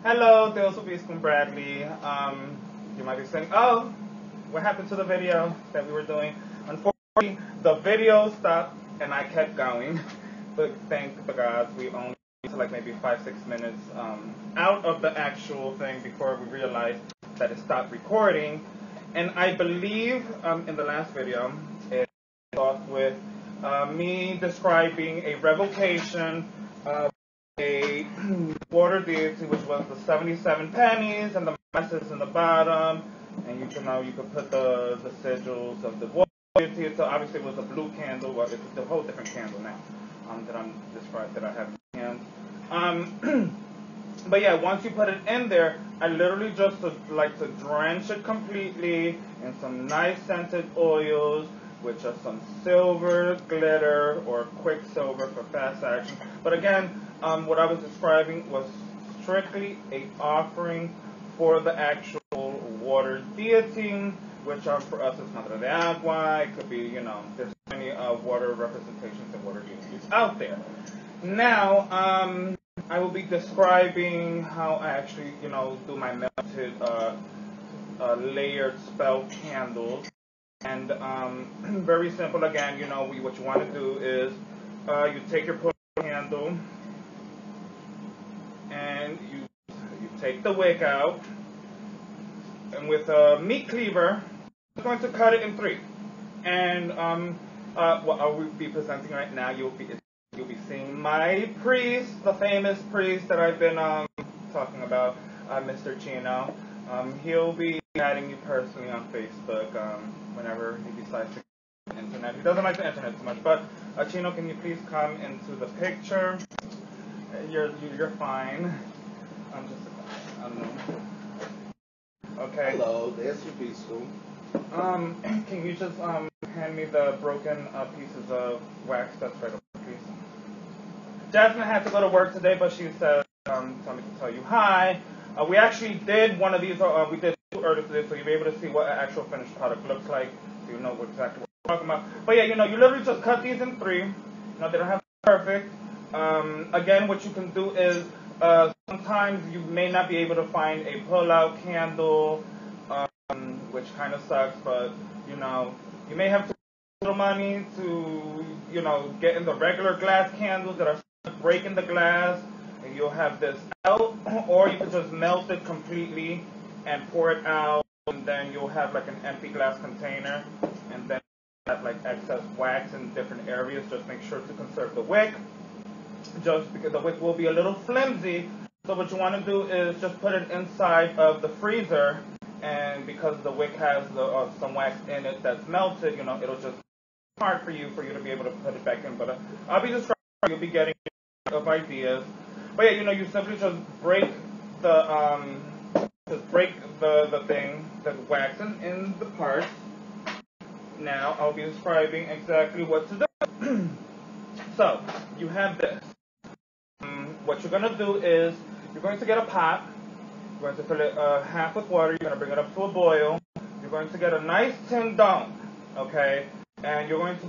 Hello, Deals with Beast from Bradley. You might be saying, oh, what happened to the video that we were doing? Unfortunately, the video stopped and I kept going. But thank the gods, we only to like maybe 5-6 minutes out of the actual thing before we realized that it stopped recording. And I believe in the last video, it started off with me describing a revocation of a water deity, which was the 77 pennies and the masses in the bottom, and you could put the sigils of the water deity. So obviously it was a blue candle, but it's a whole different candle now that I have in hand. But yeah, once you put it in there, I literally just like to drench it completely in some nice scented oils, which are some silver glitter or quicksilver for fast action. But again, what I was describing was strictly a offering for the actual water deity, which for us is Madre de Agua. It could be, there's many water representations and water deities out there. Now, I will be describing how I actually, do my melted layered spell candles. And very simple again, what you want to do is you take your candle and you take the wick out, and with a meat cleaver, I'm going to cut it in 3. And what I will be presenting right now, you'll be seeing my priest, the famous priest that I've been talking about, Mr. Chino. He'll be adding you personally on Facebook whenever he decides to get the internet. He doesn't like the internet too much, but Chino, can you please come into the picture? You're fine. I don't know. Okay. Hello, there's your peaceful. Can you just hand me the broken pieces of wax that's right up, please? Jasmine had to go to work today, but she said, tell me to tell you hi. We actually did one of these, we did 2 earlier today, so you'll be able to see what an actual finished product looks like, so you know exactly what we're talking about. But yeah, you literally just cut these in 3. They don't have to be perfect. Again, what you can do is, sometimes you may not be able to find a pull-out candle, which kind of sucks, but, you may have to pay a little money to, get in the regular glass candles that are breaking the glass, and you'll have this out, or you could just melt it completely and pour it out, and then you'll have like an empty glass container, and then have like excess wax in different areas. Just make sure to conserve the wick, just because the wick will be a little flimsy. So what you want to do is just put it inside of the freezer, and because the wick has some wax in it that's melted, it'll just be hard for you to be able to put it back in. But I'll be describing, you'll be getting of ideas. But yeah, you simply just break the thing, the wax in the parts. Now I'll be describing exactly what to do. So you have this. What you're gonna do is you're going to get a pot. You're going to fill it half with water. You're gonna bring it up to a boil. You're going to get a nice tin dome, okay? And you're going to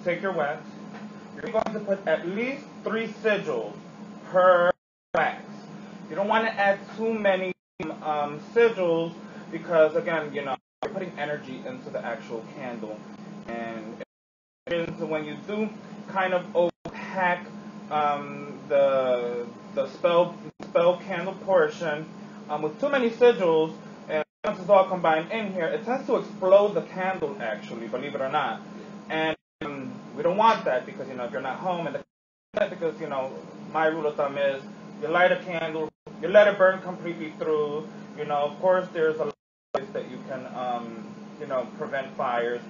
take your wax. You're going to put at least 3 sigils per wax. You don't want to add too many sigils because, again, you're putting energy into the actual candle. And when you do kind of opaque the spell candle portion with too many sigils, and once it's all combined in here, it tends to explode the candle, actually, believe it or not. And we don't want that because, if you're not home, because, my rule of thumb is you light a candle, you let it burn completely through. Of course, there's a lot of ways that you can, prevent fires.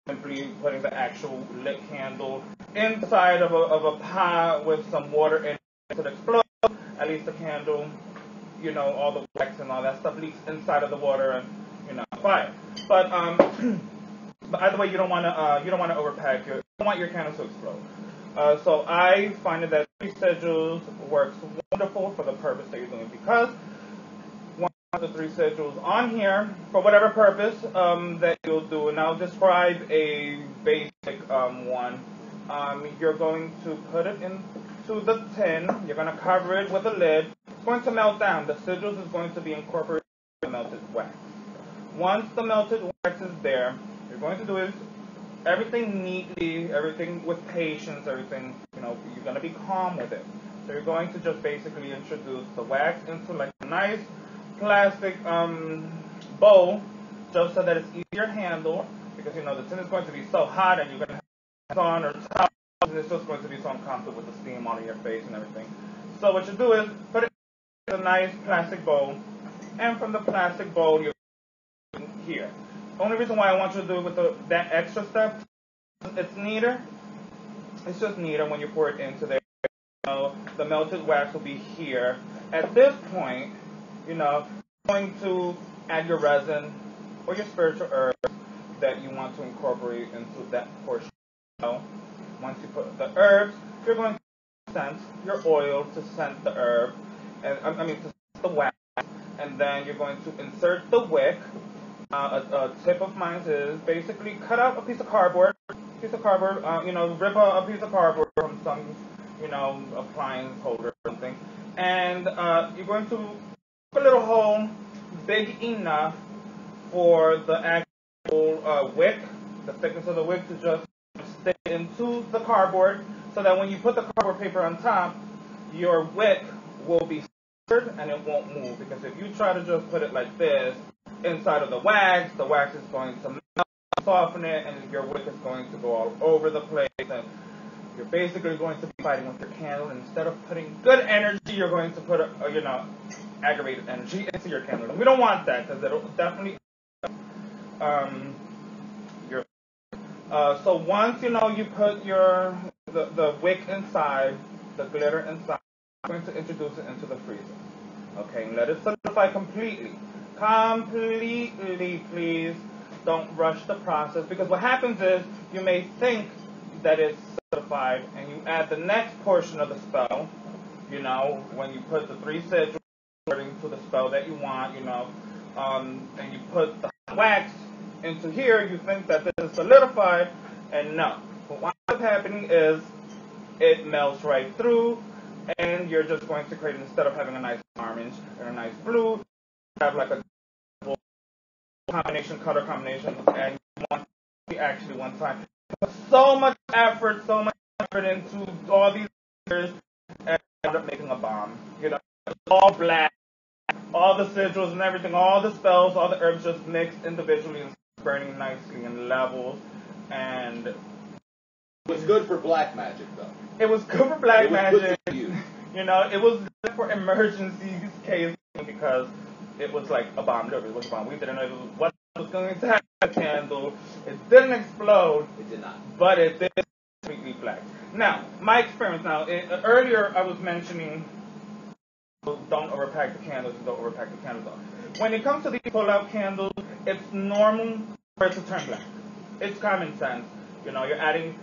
Simply putting the actual lit candle inside of a pot with some water in it to explode. At least the candle, all the wax and all that stuff leaks inside of the water and, fire. But either way, you don't want to overpack you don't want your candles to explode. So I find that 3 sigils works wonderful for the purpose that you're doing, because one of the 3 sigils on here for whatever purpose that you'll do. And I'll describe a basic one. You're going to put it into the tin. You're going to cover it with a lid. It's going to melt down. The sigils is going to be incorporated in the melted wax. Once the melted wax is there, you're going to do is everything neatly, everything with patience, everything, you're going to be calm with it. So you're going to just basically introduce the wax into like a nice plastic bowl, just so that it's easier to handle, because the tin is going to be so hot and you're going to have on or towels, and it's just going to be so uncomfortable with the steam on your face and everything. So what you do is put it in a nice plastic bowl, and from the plastic bowl you're here. The only reason why I want you to do it with that extra step, it's neater. It's just neater when you pour it into there. The melted wax will be here. At this point, you're going to add your resin or your spiritual herbs that you want to incorporate into that portion. Once you put the herbs, you're going to scent your oil to scent the herb, and to scent the wax, and then you're going to insert the wick. A tip of mine is basically cut out a piece of cardboard. Rip a piece of cardboard from some, appliance holder or something, and you're going to put a little hole big enough for the actual wick, the thickness of the wick, to just stick into the cardboard, so that when you put the cardboard paper on top, your wick will be centered and it won't move. Because if you try to just put it like this inside of the wax is going to melt, soften it, and your wick is going to go all over the place, and you're basically going to be fighting with your candle. And instead of putting good energy, you're going to put aggravated energy into your candle. And we don't want that, because it'll definitely your so once you put the wick inside, the glitter inside, you're going to introduce it into the freezer. Okay, and let it solidify completely. Please don't rush the process, because what happens is you may think that it's solidified and you add the next portion of the spell, when you put the 3 sigils according to the spell that you want, and you put the wax into here, you think that this is solidified, and no. What winds up happening is it melts right through, and you're just going to create, instead of having a nice orange and a nice blue, you have like a color combination, and you want to actually one time put so much effort into all these years, and end up making a bomb. It's all black, all the sigils and everything, all the spells, all the herbs just mixed individually and burning nicely in levels. And it was good for black magic, though. It was good for black magic. It was good for emergency cases, because it was like a bomb. Literally, it was a bomb. We didn't know what was going to happen to the candle. It didn't explode. It did not. But it did completely black. Now, my experience. Now, earlier I was mentioning don't overpack the candles and don't overpack the candles. When it comes to these pull-out candles, it's normal for it to turn black. It's common sense. You're adding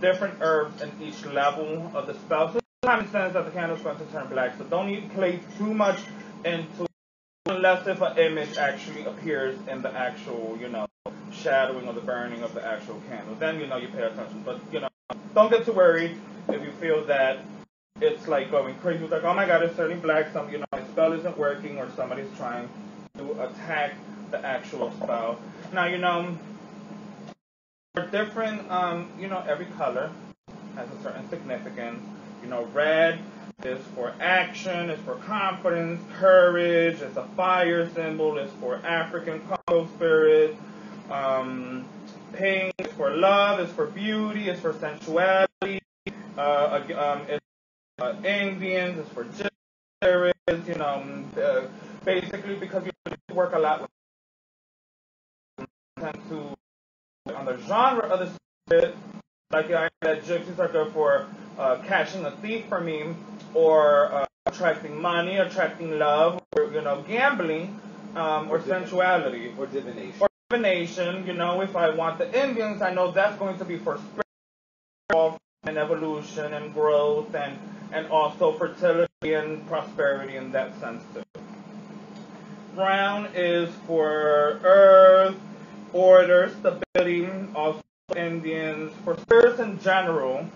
different herbs in each level of the spell. So it's common sense that the candle is going to turn black. So don't need to place too much into, unless if an image actually appears in the actual, shadowing or the burning of the actual candle. Then, you pay attention. But, don't get too worried if you feel that it's like going crazy. It's like, oh my God, it's turning black. My spell isn't working, or somebody's trying to attack the actual spell. Now, for different, every color has a certain significance. Red is for action, it's for confidence, courage, it's a fire symbol, it's for African Congo spirit. Pink is for love, it's for beauty, it's for sensuality. It's Indians, it's for gibberish, basically because you work a lot with on the genre of the spirit, like that gypsies are good for catching a thief for me, or attracting money, attracting love, or gambling, or sensuality, or divination. If I want the Indians, I know that's going to be for spiritual and evolution and growth, and also fertility and prosperity in that sense too. Brown is for earth, order, stability, also Indians. For spirits in general,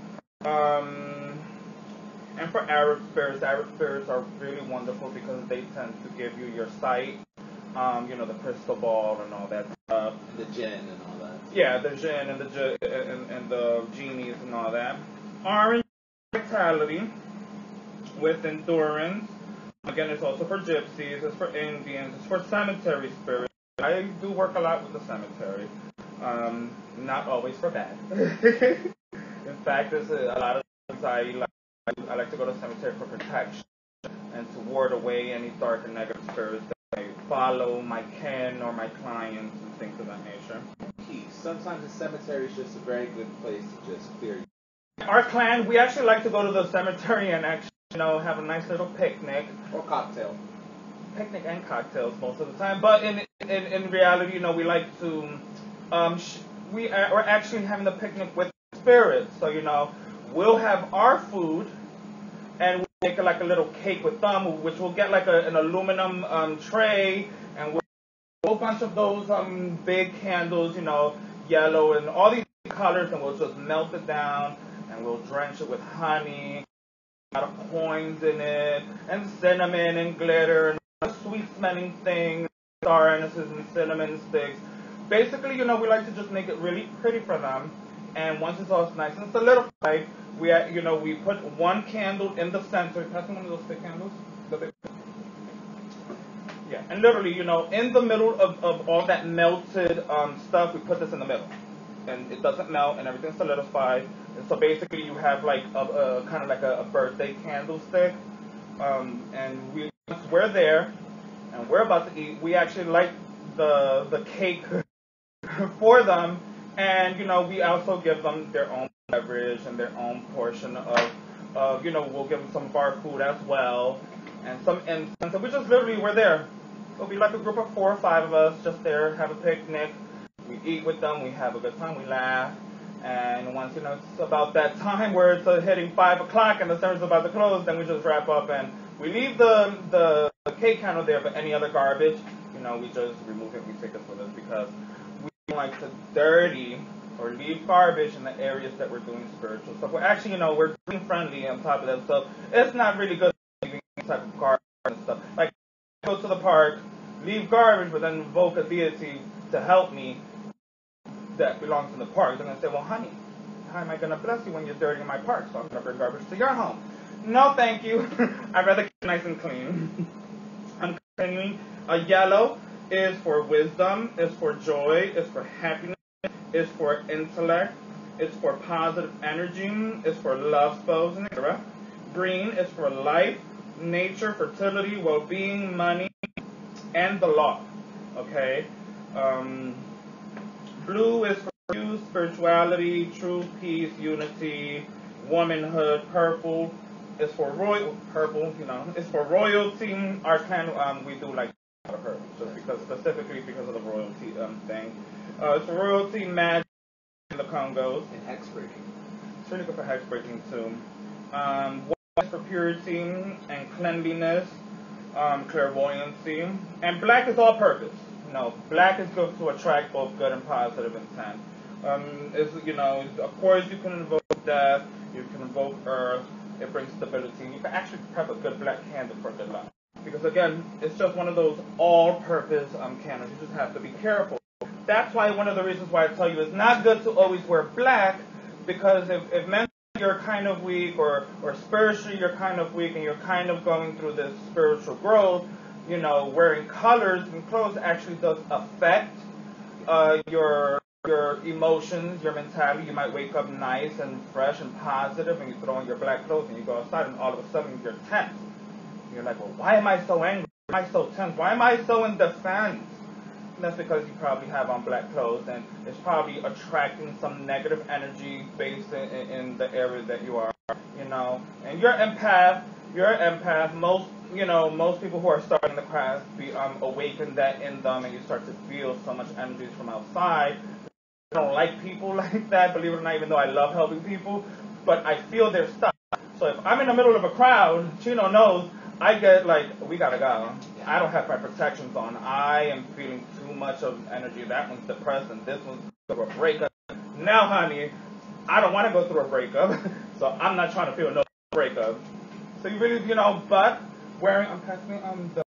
And for Arab spirits are really wonderful because they tend to give you your sight, the crystal ball and all that stuff. And the jinn and all that. Yeah, the jinn and the genies and all that. Orange vitality with endurance. Again, it's also for gypsies, it's for Indians, it's for cemetery spirits. I do work a lot with the cemetery. Not always for bad. In fact, there's a lot of times I like to go to the cemetery for protection and to ward away any dark and negative spirits that may follow my kin or my clients and things of that nature. Sometimes the cemetery is just a very good place to just clear. Our clan, we actually like to go to the cemetery and actually, have a nice little picnic. Or cocktail. Picnic and cocktails most of the time. But in reality, we like to, we're actually having a picnic with spirits. So, we'll have our food and we'll make like a little cake with them, which we'll get like an aluminum tray, and we'll a whole bunch of those big candles, yellow and all these colors, and we'll just melt it down and we'll drench it with honey, a lot of coins in it, and cinnamon and glitter and sweet smelling things, star anise and cinnamon sticks. Basically, we like to just make it really pretty for them. And once it's all nice and solidified, we put one candle in the center. That's one of those big candles. Yeah, and literally, in the middle of all that melted stuff, we put this in the middle, and it doesn't melt, and everything's solidified. And so basically, you have like a kind of like a birthday candlestick, and once we're there, and we're about to eat, we actually light the cake for them, and we also give them their own beverage and their own portion of we'll give them some of our food as well, and some incense. So we're there. It'll be like a group of 4 or 5 of us just there, have a picnic. We eat with them, we have a good time, we laugh, and once it's about that time where it's hitting 5 o'clock and the service is about to close, then we just wrap up and we leave the cake counter there, but any other garbage, we just remove it, we take it with us because we don't like to dirty or leave garbage in the areas that we're doing spiritual stuff. We're actually, we're green friendly on top of that, so it's not really good leaving any type of garbage and stuff. Like, go to the park, leave garbage, but then invoke a deity to help me that belongs in the park. They're going to say, well, honey, how am I going to bless you when you're dirtying my park? So I'm going to bring garbage to your home. No, thank you. I'd rather keep it nice and clean. I'm continuing. Yellow is for wisdom, is for joy, is for happiness, is for intellect, is for positive energy, is for love spells, etc. Green is for life, nature, fertility, well-being, money, and the law. Okay? Blue is for youth, spirituality, truth, peace, unity, womanhood. Purple is for it's for royalty. Our clan, we do like a lot of purple, just specifically because of the royalty thing. It's for royalty, magic in the Congos. And hex breaking. It's really good for hex breaking too. White is for purity and cleanliness, clairvoyancy, and black is all purpose. Black is good to attract both good and positive intent. Of course you can invoke death, you can invoke earth, it brings stability. You can actually prep a good black candle for good luck. Because again, it's just one of those all-purpose candles. You just have to be careful. That's why one of the reasons why I tell you it's not good to always wear black, because if mentally you're kind of weak or spiritually you're kind of weak and you're kind of going through this spiritual growth, wearing colors and clothes actually does affect your emotions, your mentality. You might wake up nice and fresh and positive and you throw on your black clothes and you go outside and all of a sudden you're tense. You're like, well, why am I so angry? Why am I so tense? Why am I so in defense? And that's because you probably have on black clothes and it's probably attracting some negative energy based in the area that you are, And you're empath. Most people who are starting the craft awaken that in them, and you start to feel so much energy from outside. I don't like people like that, believe it or not, even though I love helping people, but I feel their stuff. So if I'm in the middle of a crowd, Chino knows, I get like, we gotta go. I don't have my protections on. I am feeling too much of energy. That one's depressed, and this one's through a breakup. Now, honey, I don't want to go through a breakup, so I'm not trying to feel no breakup. So you really, but wearing, I'm passing the